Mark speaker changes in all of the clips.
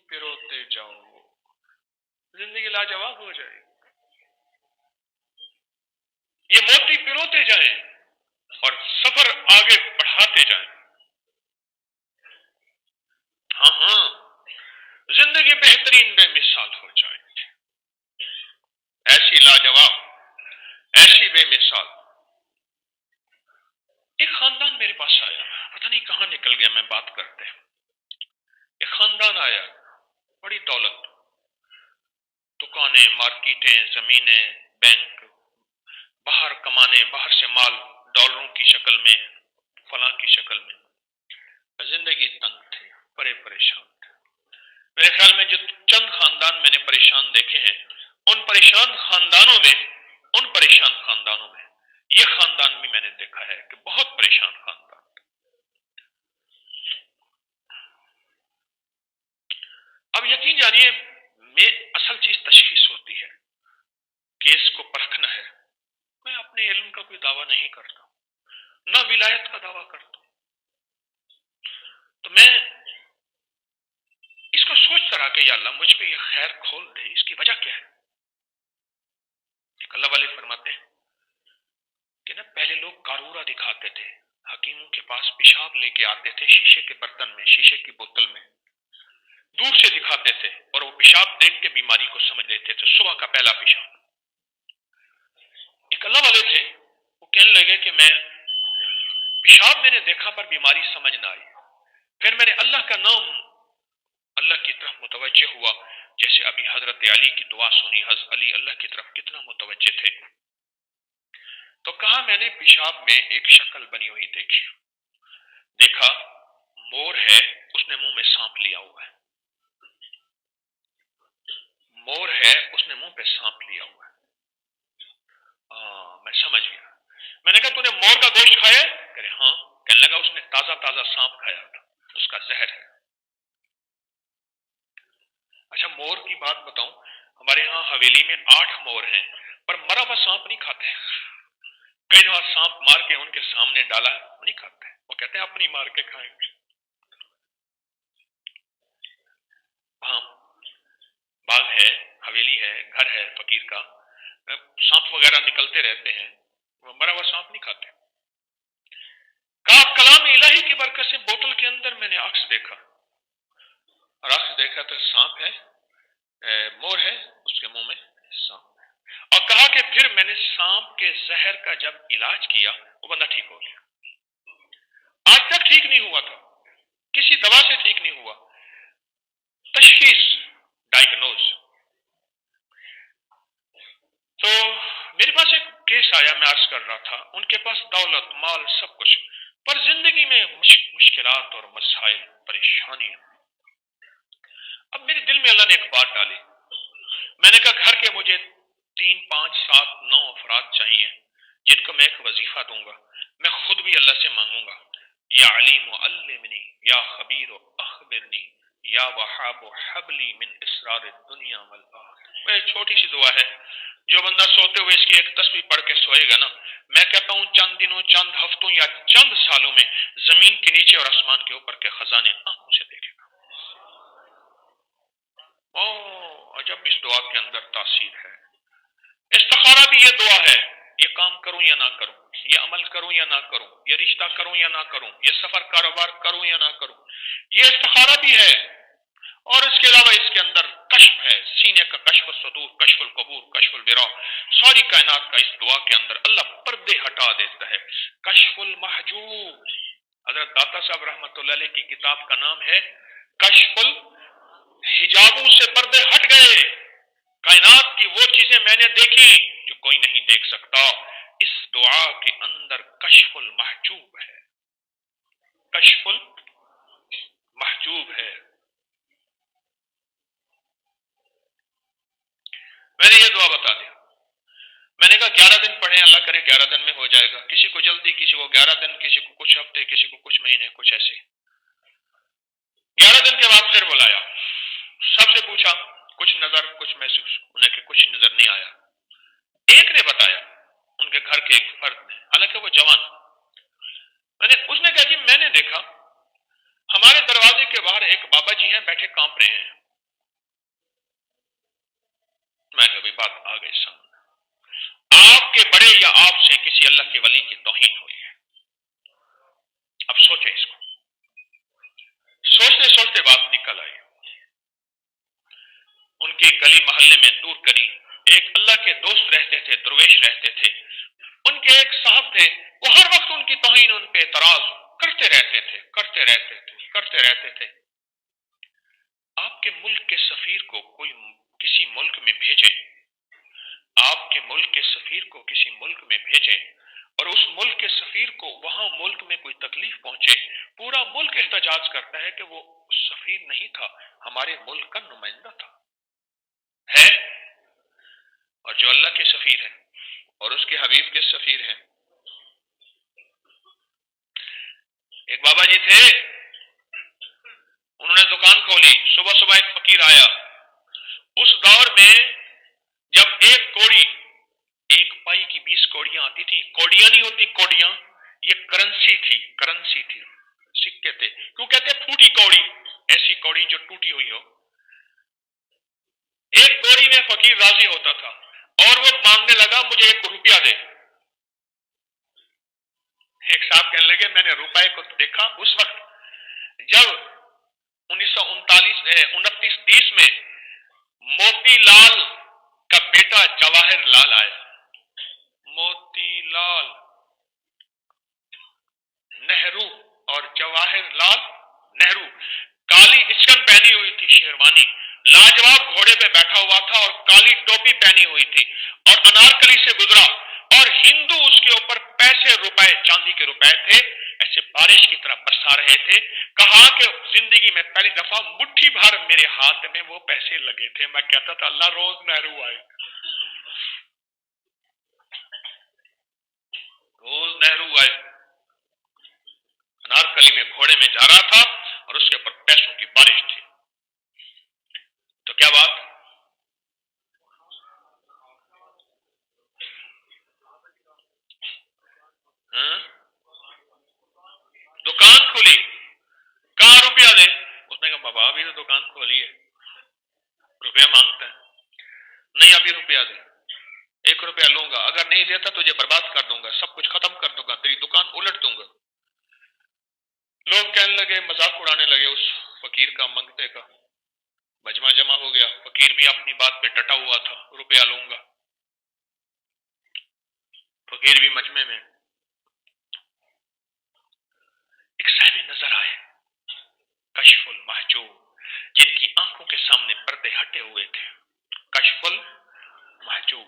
Speaker 1: پروتے جاؤ، زندگی لاجواب ہو جائے. یہ موتی پروتے جائیں اور سفر آگے بڑھاتے جائیں. ہاں زندگی بہترین بے مثال ہو جائے، ایسی لاجواب، ایسی بے مثال. ایک خاندان میرے پاس آیا، پتہ نہیں کہاں نکل گیا میں بات کرتے. ایک خاندان آیا، بڑی دولت، دکانیں، مارکیٹیں، زمینیں، بینک، باہر کمانے، باہر سے مال ڈالروں کی شکل میں، فلاں کی شکل میں. زندگی تنگ تھی، بڑے پریشان تھے. میرے خیال میں جو چند خاندان میں نے پریشان دیکھے ہیں، ان پریشان خاندانوں میں یہ خاندان بھی میں نے دیکھا ہے کہ بہت پریشان خاندان. اب یقین جانیے، میں اصل چیز تشخیص ہوتی ہے، کیس کو پرکھنا ہے. میں اپنے علم کا کوئی دعویٰ نہیں کرتا، نہ ولایت کا دعویٰ کرتا. تو میں اس کو سوچتا رہا کہ یا اللہ مجھ پہ یہ خیر کھول دے، اس کی وجہ کیا ہے. ایک اللہ والے فرماتے ہیں کہ نا پہلے لوگ کارورا دکھاتے تھے، حکیموں کے پاس پیشاب لے کے آتے تھے شیشے کے برتن میں، شیشے کی بوتل میں، دور سے دکھاتے تھے اور وہ پیشاب دیکھ کے بیماری کو سمجھ لیتے تھے. صبح کا پہلا پیشاب. ایک اللہ والے تھے، وہ کہنے لگے کہ میں پیشاب میں نے دیکھا پر بیماری سمجھ نہ آئی. پھر میں نے اللہ کا نام، اللہ کی طرف متوجہ ہوا. جیسے ابھی حضرت علی کی دعا سنی، حضرت علی اللہ کی طرف کتنا متوجہ تھے. تو کہا میں نے پیشاب میں ایک شکل بنی ہوئی دیکھا مور ہے، اس نے منہ میں سانپ لیا ہوا ہے. مور ہے، اس نے منہ پہ سانپ لیا ہوا ہے. میں سمجھ گیا. میں نے کہا تو نے مور کا گوشت کھایا؟ کہ ہاں. کہنے لگا اس نے تازہ سانپ کھایا تھا، اس کا زہر ہے. اچھا مور کی بات بتاؤں، ہمارے ہاں حویلی میں 8 مور ہیں، پر مرا ہوا سانپ نہیں کھاتے. کئی دفعہ سانپ مار کے ان کے سامنے ڈالا، وہ نہیں کھاتے، وہ کہتے ہیں اپنی مار کے کھائیں گے. ہاں باغ ہے، حویلی ہے، گھر ہے فقیر کا، سانپ وغیرہ نکلتے رہتے ہیں، وہ مرا ہوا سانپ نہیں کھاتے. کہا کلام الہی کی برکت سے بوتل کے اندر میں نے عکس دیکھا، اور عکس دیکھا تو سانپ ہے، مور ہے، اس کے منہ میں سانپ ہے. اور کہا کہ پھر میں نے سانپ کے زہر کا جب علاج کیا، وہ بندہ ٹھیک ہو گیا. آج تک ٹھیک نہیں ہوا تھا، کسی دوا سے ٹھیک نہیں ہوا. تشخیص، ڈائگنوز. تو میرے پاس ایک کیس آیا، میں عرض کر رہا تھا، ان کے پاس دولت، مال، سب کچھ، پر زندگی میں مشکلات اور مسائل، پریشانیاں. اب میرے دل میں اللہ نے ایک بات ڈالی. میں نے کہا گھر کے مجھے 3 5 7 9 افراد چاہیے جن کو میں ایک وظیفہ دوں گا. میں خود بھی اللہ سے مانگوں گا، یا علیم علمنی، یا خبیر اخبرنی، یا وہاب حبلی من اسرار الدنیا والآخرہ. میں چھوٹی سی دعا ہے، جو بندہ سوتے ہوئے اس کی ایک تسبیح پڑھ کے سوئے گا نا، میں کہتا ہوں چند دنوں، چند ہفتوں یا چند سالوں میں زمین کے نیچے اور آسمان کے اوپر کے خزانے آنکھوں سے دیکھے گا. عجب اس دعا کے اندر تاثیر ہے. استخارہ بھی یہ دعا ہے، یہ کام کروں یا نہ کروں، یہ عمل کروں یا نہ کروں، یہ رشتہ کروں یا نہ کروں، یہ سفر کاروبار کروں یا نہ کروں، یہ استخارہ بھی ہے. اور اس کے علاوہ اس کے اندر کشف ہے، سینے کا کشف الصدور، کشف القبور، کشف البراء. ساری کائنات کا اس دعا کے اندر اللہ پردے ہٹا دیتا ہے. کشف المحجوب. حضرت داتا صاحب رحمۃ اللہ علیہ کی کتاب کا نام ہے کشف الحجابوں سے پردے ہٹ گئے. کائنات کی وہ چیزیں میں نے دیکھی جو کوئی نہیں دیکھ سکتا. اس دعا کے اندر کشف المحجوب ہے، کشف المحجوب ہے. میں نے یہ دعا بتا دیا. میں نے کہا 11 دن پڑھیں، اللہ کرے 11 دن میں ہو جائے گا. کسی کو جلدی، کسی کو 11 دن، کسی کو کچھ ہفتے، کسی کو کچھ مہینے، کچھ ایسے. 11 دن کے بعد پھر بلایا، سب سے پوچھا، کچھ نظر، کچھ محسوس، انہیں کہ کچھ نظر نہیں آیا. ایک نے بتایا، ان کے گھر کے ایک فرد نے، حالانکہ وہ جوان. اس نے کہا جی میں نے دیکھا ہمارے دروازے دروازے کے باہر ایک بابا جی ہیں بیٹھے کانپ رہے ہیں. میں کبھی بات آ گئی سامنے. آپ کے بڑے یا آپ سے کسی اللہ کے ولی کی توہین ہوئی ہے. اب سوچیں اس کو. سوچتے سوچتے بات نکل آئی. ان کی گلی محلے میں دور کری ایک اللہ کے دوست رہتے تھے, درویش رہتے تھے. ان کے ایک صاحب تھے, وہ ہر وقت ان کی توہین, ان پہ اعتراض کرتے رہتے تھے. آپ کے ملک کے سفیر کو کوئی کسی ملک میں بھیجیں, آپ کے ملک کے سفیر کو کسی ملک میں بھیجیں, اور اس ملک کے سفیر کو وہاں ملک میں کوئی تکلیف پہنچے, پورا ملک احتجاج کرتا ہے کہ وہ سفیر نہیں تھا, ہمارے ملک کا نمائندہ تھا. ہے اور جو اللہ کے سفیر ہیں اور اس کے حبیب کے سفیر ہیں. ایک بابا جی تھے, انہوں نے دکان کھولی. صبح صبح ایک فقیر آیا. اس دور میں جب ایک کوڑی, ایک پائی کی 20 کوڑیاں آتی تھیں. کوڑیاں نہیں ہوتی کوڑیاں, یہ کرنسی تھی, سکے تھے. کیوں کہتے پھوٹی کوڑی؟ ایسی کوڑی جو ٹوٹی ہوئی ہو. ایک کوڑی میں فقیر راضی ہوتا تھا اور وہ مانگنے لگا مجھے 1 روپیہ دے. ایک صاحب کہنے لگے میں نے روپے کو دیکھا اس وقت جب 1929-30 میں موتی لال کا بیٹا جواہر لال آیا. موتی لال نہرو اور جواہر لال نہرو, کالی اسکن پہنی ہوئی تھی, شیروانی, لاجواب گھوڑے پہ بیٹھا ہوا تھا اور کالی ٹوپی پہنی ہوئی تھی, اور انارکلی سے گزرا, اور ہندو اس کے اوپر پیسے روپے, چاندی کے روپے تھے, ایسے بارش کی طرح برسا رہے تھے. کہا کہ زندگی میں پہلی دفعہ مٹھی بھر میرے ہاتھ میں وہ پیسے لگے تھے. میں کہتا تھا اللہ روز نہرو آئے, روز نہرو آئے. انارکلی میں گھوڑے میں جا رہا تھا اور اس کے اوپر پیسوں کی بارش تھی. تو کیا بات؟ دکان کھولی, کہاں روپیہ دے؟ اس نے کہا بابا ابھی تو دکان کھولی ہے, روپیہ مانگتا ہے. نہیں ابھی روپیہ دے, 1 روپیہ لوں گا, اگر نہیں دیتا تجھے برباد کر دوں گا, سب کچھ ختم کر دوں گا, تیری دکان الٹ دوں گا. لوگ کہنے لگے, مذاق اڑانے لگے اس فقیر کا, منگتے کا. مجمع جمع ہو گیا. فقیر بھی اپنی بات پہ ڈٹا ہوا تھا, روپیہ لوں گا. فقیر بھی مجمع میں. ایک صاحب نظر آئے, کشف المحجوب, جن کی آنکھوں کے سامنے پردے ہٹے ہوئے تھے. کشف المحجوب.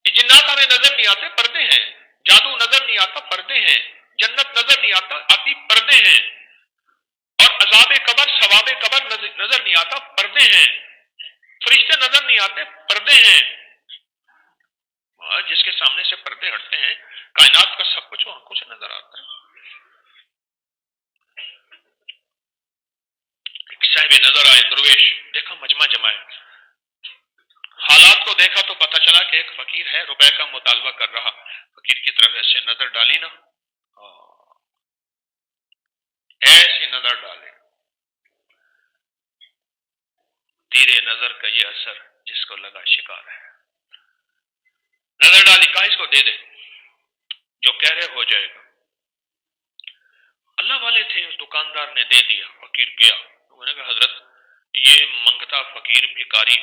Speaker 1: یہ جنات ہمیں نظر نہیں آتے, پردے ہیں. جادو نظر نہیں آتا, پردے ہیں. جنت نظر نہیں آتی, پردے ہیں. اور عذاب قبر, ثواب قبر نظر نہیں آتا, پردے ہیں. فرشتے نظر نہیں آتے, پردے ہیں. جس کے سامنے سے پردے ہٹتے ہیں, کائنات کا سب کچھ آنکھوں سے نظر آتا ہے. ایک صاحب نظر آئے, درویش, دیکھا مجمع جمع ہے. حالات کو دیکھا تو پتہ چلا کہ ایک فقیر ہے, روپے کا مطالبہ کر رہا. فقیر کی طرف ایسے نظر ڈالی نا, ایسی نظر ڈالے. تیرے نظر کا یہ اثر جس کو لگا شکار ہے. نظر ڈالی, کہا اس کو دے دے, جو کہہ رہے ہو جائے گا. اللہ والے تھے, اس دکاندار نے دے دیا. فقیر گیا. میں نے کہا حضرت یہ منگتا فقیر بھکاری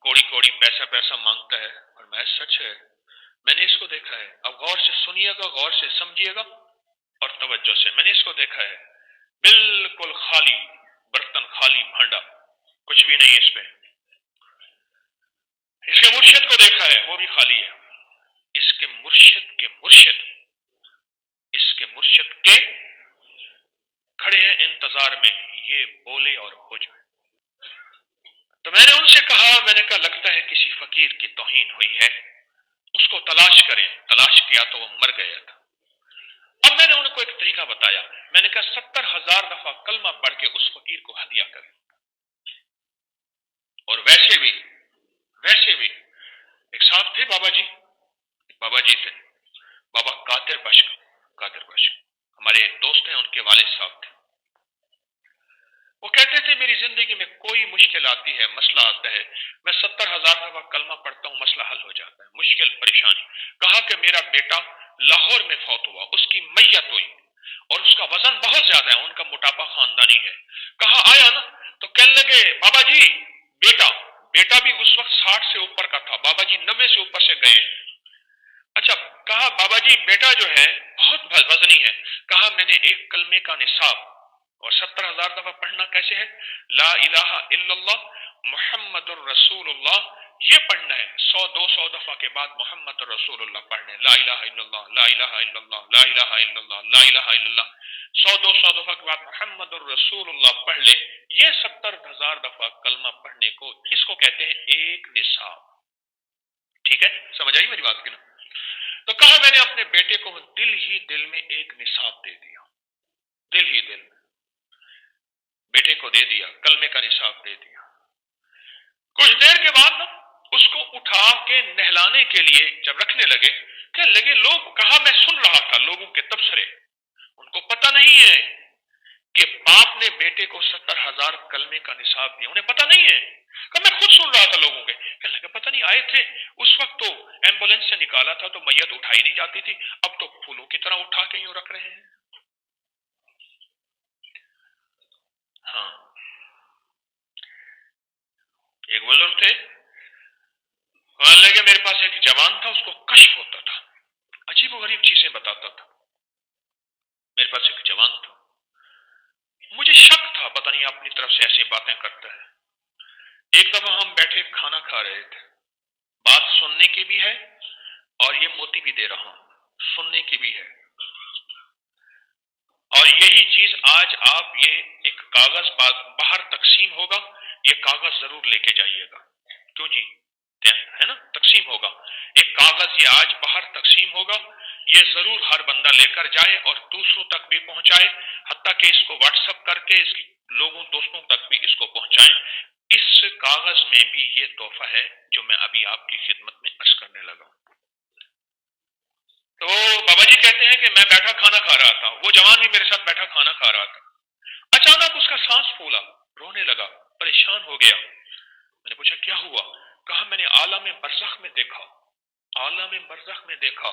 Speaker 1: کوڑی کوڑی پیسہ مانگتا ہے, اور میں سچ ہے, میں نے اس کو دیکھا ہے. اب غور سے سنیے گا, غور سے سمجھیے گا اور توجہ سے. میں نے اس کو دیکھا ہے, بالکل خالی برتن, خالی بھانڈا, کچھ بھی نہیں اس پہ. اس کے مرشد کو دیکھا ہے, وہ بھی خالی ہے. اس کے مرشد کے کھڑے ہیں انتظار میں, یہ بولے اور ہو جائے. تو میں نے ان سے کہا, میں نے کہا لگتا ہے کسی فقیر کی توہین ہوئی ہے, اس کو تلاش کریں. تلاش کیا تو وہ مر گیا تھا. اب میں نے ان کو ایک طریقہ بتایا. میں نے کہا 70,000 دفعہ کلمہ پڑھ کے اس فقیر کو ہدیہ کریں. اور ویسے بھی ایک صاحب تھے بابا جی تھے, بابا قادر بخش, ہمارے ایک دوست ہیں, ان کے والد صاحب تھے. وہ کہتے تھے میری زندگی میں کوئی مشکل آتی ہے، مسئلہ آتا ہے، میں 70,000 دفعہ کلمہ پڑھتا ہوں، مسئلہ حل ہو جاتا ہے، مشکل پریشانی۔ کہا کہ میرا بیٹا لاہور میں فوت ہوا، اس کی میت ہوئی اور اس کا وزن بہت زیادہ ہے، ان کا موٹاپا خاندانی ہے۔ کہا آیا نا تو کہنے لگے بابا جی بیٹا بیٹا بھی اس وقت 60 سے اوپر کا تھا، بابا جی 90 سے اوپر سے گئے ہیں۔ اچھا کہا بابا جی بیٹا جو ہے بہت وزنی ہے۔ کہا میں نے ایک کلمے کا نصاب اور 70,000 دفعہ پڑھنا کیسے ہے؟ لا الہ الا اللہ محمد الرسول اللہ، یہ پڑھنا ہے 100-200 دفعہ کے بعد محمد الرسول اللہ پڑھنے، لا الہ الا اللہ لا الہ الا اللہ لا الہ الا اللہ لا الہ الا اللہ، 100-200 دفعہ کے بعد محمد الرسول اللہ پڑھ لے۔ یہ 70,000 دفعہ کلمہ پڑھنے کو اس کو کہتے ہیں ایک نصاب۔ ٹھیک ہے، سمجھ آئی میری بات کی نا؟ تو کہا میں نے اپنے بیٹے کو دل ہی دل میں ایک نصاب دے دیا، دل ہی دل میں بیٹے کو دے دیا، کلمے کا نصاب دے دیا۔ کچھ دیر کے بعد نا اس کو اٹھا کے نہلانے کے لیے جب رکھنے لگے، کہنے لگے لوگ، کہا میں سن رہا تھا لوگوں کے تبصرے، ان کو پتہ نہیں ہے کہ باپ نے بیٹے کو 70,000 کلمے کا نصاب دیا، انہیں پتہ نہیں ہے۔ کہ میں خود سن رہا تھا لوگوں کے، کہنے لگا پتہ نہیں آئے تھے اس وقت تو ایمبولینس سے نکالا تھا تو میت اٹھائی نہیں جاتی تھی، اب تو پھولوں کی طرح اٹھا کے یوں رکھ رہے ہیں۔ ہاں ایک بزرگ تھے، کہنے لگے میرے پاس ایک جوان تھا، اس کو کشف ہوتا تھا، عجیب و غریب چیزیں بتاتا تھا۔ میرے پاس ایک جوان تھا، مجھے شک تھا پتہ نہیں اپنی طرف سے ایسی باتیں کرتا ہے۔ ایک دفعہ ہم بیٹھے کھانا کھا رہے تھے، بات سننے کی بھی ہے اور یہ موتی بھی دے رہا ہوں، سننے کی بھی ہے، اور یہی چیز آج آپ یہ ایک کاغذ باہر تقسیم ہوگا، یہ کاغذ ضرور لے کے جائیے گا۔ کیوں جی؟ ہے نا تقسیم ہوگا، ایک کاغذ یہ آج باہر تقسیم ہوگا، یہ ضرور ہر بندہ لے کر جائے اور دوسروں تک بھی پہنچائے، حتیٰ کہ اس کو واٹس اپ کر کے اس کی لوگوں دوستوں تک بھی اس کو پہنچائیں۔ اس کاغذ میں بھی یہ تحفہ ہے جو میں ابھی آپ کی خدمت میں عرض کرنے لگا ہوں۔ تو بابا جی کہتے ہیں کہ میں بیٹھا کھانا کھا رہا تھا، وہ جوان بھی میرے ساتھ بیٹھا کھانا کھا رہا تھا، اچانک اس کا سانس پھولا، رونے لگا، پریشان ہو گیا۔ میں نے پوچھا کیا ہوا؟ کہا میں نے عالم برزخ میں دیکھا، عالم برزخ میں دیکھا،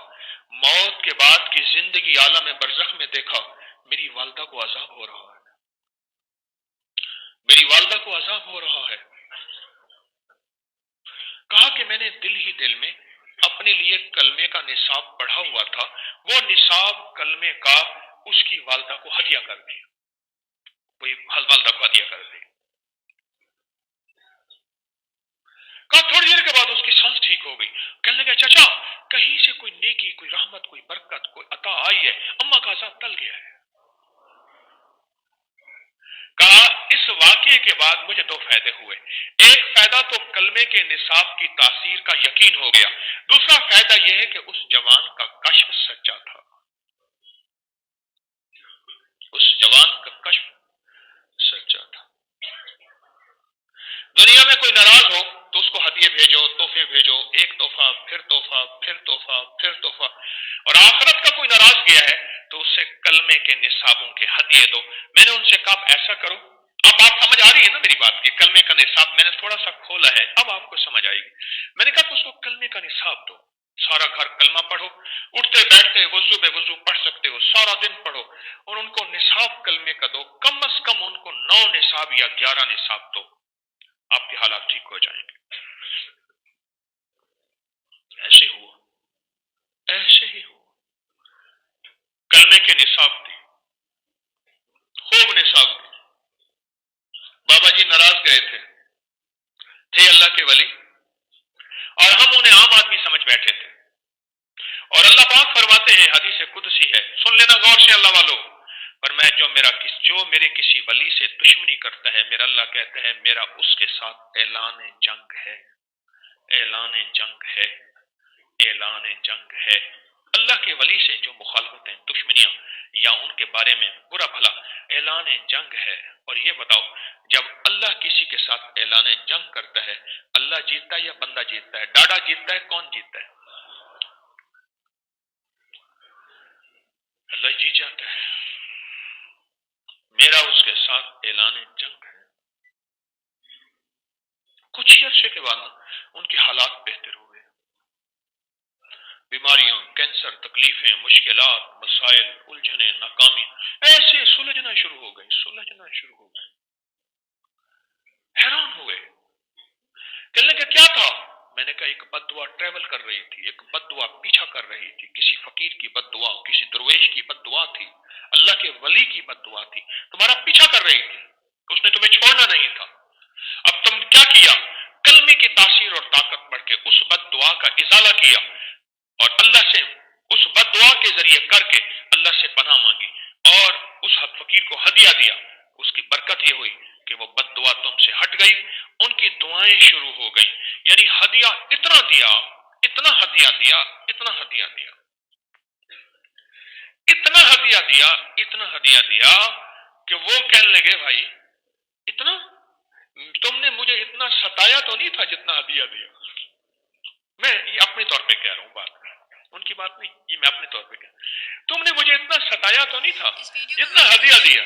Speaker 1: موت کے بعد کی زندگی عالم برزخ میں دیکھا، میری والدہ کو عذاب ہو رہا ہے، میری والدہ کو عذاب ہو رہا ہے۔ کہا کہ میں نے دل ہی دل میں اپنے لیے کلمے کا نصاب پڑھا ہوا تھا، وہ نصاب کلمے کا اس کی والدہ کو ہدیہ کر دیا، وہی والدہ کو ہدیہ کر دی۔ کہا تھوڑی دیر کے بعد اس کی سانس ٹھیک ہو گئی، کہنے لگا چچا کہیں سے کوئی نیکی، کوئی رحمت، کوئی برکت، کوئی عطا آئی ہے، اماں کا عذاب ٹل گیا ہے۔ کہا اس واقعے کے بعد مجھے دو فائدے ہوئے، ایک فائدہ تو کلمے کے نصاب کی تاثیر کا یقین ہو گیا، دوسرا فائدہ یہ ہے کہ اس جوان کا کشف سچا تھا، اس جوان کا کشف سچا تھا۔ دنیا میں کوئی ناراض ہو تو اس کو ہدیے بھیجو، تحفے بھیجو، ایک تحفہ پھر تحفہ پھر تحفہ پھر تحفہ، اور آخرت کا کوئی ناراض گیا ہے تو اسے کلمے کے نصابوں کے ہدیے دو۔ میں نے ان سے کہا ایسا کرو، اب بات سمجھ آ رہی ہے نا میری بات کی؟ کلمے کا نصاب میں نے تھوڑا سا کھولا ہے، اب آپ کو سمجھ آئے گی۔ میں نے کہا کہ اس کو کلمے کا نصاب دو، سارا گھر کلمہ پڑھو، اٹھتے بیٹھتے وضو بے وضو پڑھ سکتے ہو، سارا دن پڑھو، اور ان کو نصاب کلمے کا دو، کم از کم ان کو 9 نصاب یا 11 نصاب دو، آپ کے حالات ٹھیک ہو جائیں گے۔ ایسے ہوا، ایسے ہی ہوا، کلمے کے نصاب دی، خوب نصاب دی۔ بابا جی ناراض گئے تھے اللہ کے ولی، اور ہم انہیں عام آدمی سمجھ بیٹھے تھے، اور اللہ پاک فرماتے ہیں، حدیث قدسی ہے، سن لینا غور سے اللہ والو، پر میں جو میرے کسی ولی سے دشمنی کرتا ہے، میرا اللہ کہتا ہے میرا اس کے ساتھ اعلان جنگ ہے، اعلان جنگ ہے، اعلان جنگ ہے۔ اللہ کے ولی سے جو مخالفتیں، دشمنیاں یا ان کے بارے میں برا بھلا، اعلان جنگ ہے۔ اور یہ بتاؤ جب اللہ کسی کے ساتھ اعلان جنگ کرتا ہے، اللہ جیتتا ہے یا بندہ جیتتا ہے؟ ڈاڈا جیتتا ہے، کون جیتتا ہے؟ اللہ جیت جاتا ہے۔ میرا اس کے ساتھ اعلان جنگ ہے۔ کچھ ہی عرصے کے بعد ان کے حالات بہتر ہوئے، بیماریاں، کینسر، تکلیفیں، مشکلات، مسائل، الجھنیں، ناکامی ایسے سلجھنا شروع ہو گئے۔ حیران ہوئے، کہنے لگے کیا تھا؟ میں نے کہا ایک بد دعا ٹریول کر رہی تھی، ایک بد دعا پیچھا کر رہی تھی، کسی فقیر کی بد دعا، کسی درویش کی بد دعا تھی، اللہ کے ولی کی بد دعا تھی، تمہارا پیچھا کر رہی تھی، اس نے تمہیں چھوڑنا نہیں تھا۔ اب تم کیا کیا؟ کلمے کی تاثیر اور طاقت بڑھ کے اس بد دعا کا ازالہ کیا اور اللہ سے اس بد دعا کے ذریعے کر کے اللہ سے پناہ مانگی اور اس فقیر کو ہدیہ دیا۔ اس کی برکت یہ ہوئی کہ وہ بد دعا تم سے ہٹ گئی، ان کی دعائیں شروع ہو گئیں۔ یعنی ہدیہ اتنا دیا، اتنا ہدیہ دیا، اتنا ہدیہ دیا، اتنا ہدیہ دیا، اتنا ہدیہ دیا کہ وہ کہنے لگے بھائی اتنا تم نے مجھے اتنا ستایا تو نہیں تھا جتنا ہدیہ دیا۔ میں یہ اپنے طور پہ کہہ رہا ہوں، بات ان کی بات نہیں، یہ میں اپنے طور پہ کہہ رہا ہوں۔ تم نے مجھے اتنا ستایا تو نہیں تھا جتنا ہدیہ دیا۔